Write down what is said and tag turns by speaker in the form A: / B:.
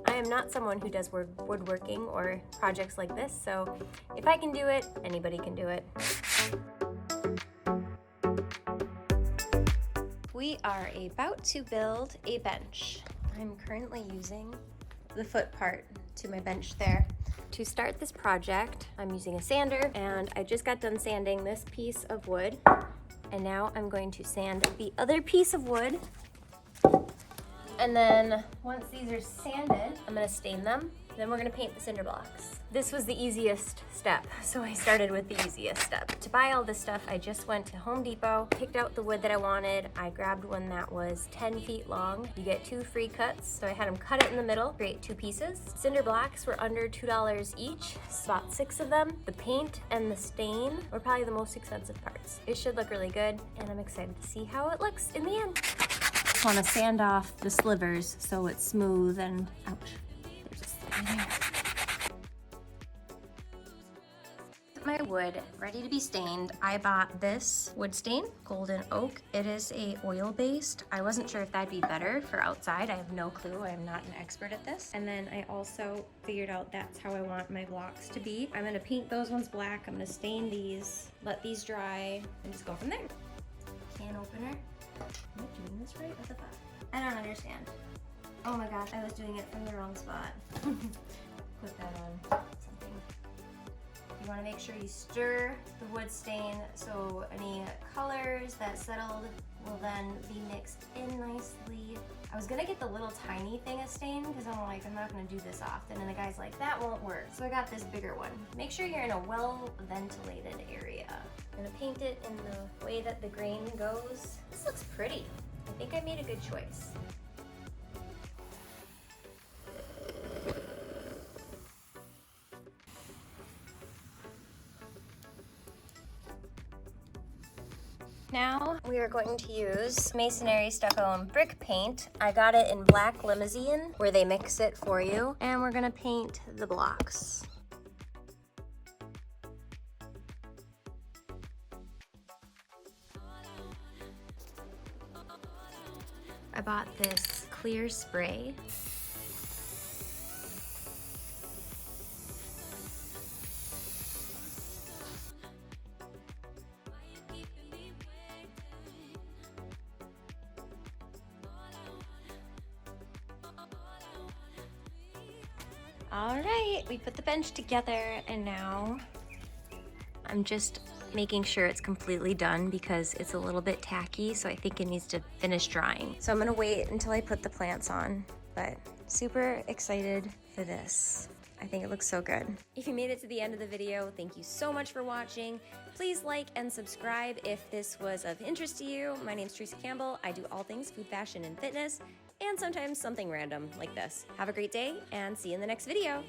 A: I am not someone who does woodworking or projects like this, so if I can do it, anybody can do it. We are about to build a bench. I'm currently using the foot part to my bench there. To start this project, I'm using a sander, and I just got done sanding this piece of wood, and now I'm going to sand the other piece of wood. And then once these are sanded, I'm gonna stain them. Then we're gonna paint the cinder blocks. This was the easiest step, so I started with the easiest step. To buy all this stuff, I just went to Home Depot, picked out the wood that I wanted. I grabbed one that was 10 feet long. You get 2 free cuts, so I had them cut it in the middle, create 2 pieces. Cinder blocks were under $2 each, bought 6 of them. The paint and the stain were probably the most expensive parts. It should look really good, and I'm excited to see how it looks in the end. Just wanna sand off the slivers so it's smooth and, ouch, there's a sliver there. My wood ready to be stained. I bought this wood stain, Golden Oak. It is a oil-based. I wasn't sure if that'd be better for outside. I have no clue. I am not an expert at this. And then I also figured out that's how I want my blocks to be. I'm gonna paint those ones black. I'm gonna stain these, let these dry, and just go from there. Can opener. Am I doing this right? What the fuck? I don't understand. Oh my gosh, I was doing it from the wrong spot. Put that on something. You want to make sure you stir the wood stain so any colors that settled will then be mixed in nicely. I was gonna get the little tiny thing of stain because I'm like, I'm not gonna do this often, and the guy's like, that won't work. So I got this bigger one. Make sure you're in a well-ventilated area. I'm gonna paint it in the way that the grain goes. This looks pretty. I think I made a good choice. Now we are going to use masonry, stucco, and brick paint. I got it in black limousine where they mix it for you, and we're gonna paint the blocks. I bought this clear spray. All right, we put the bench together, and now I'm just making sure it's completely done because it's a little bit tacky, so I think it needs to finish drying. So I'm gonna wait until I put the plants on, but super excited for this. I think it looks so good. If you made it to the end of the video, thank you so much for watching. Please like and subscribe if this was of interest to you. My name's Teresa Campbell. I do all things food, fashion, and fitness, and sometimes something random like this. Have a great day, and see you in the next video.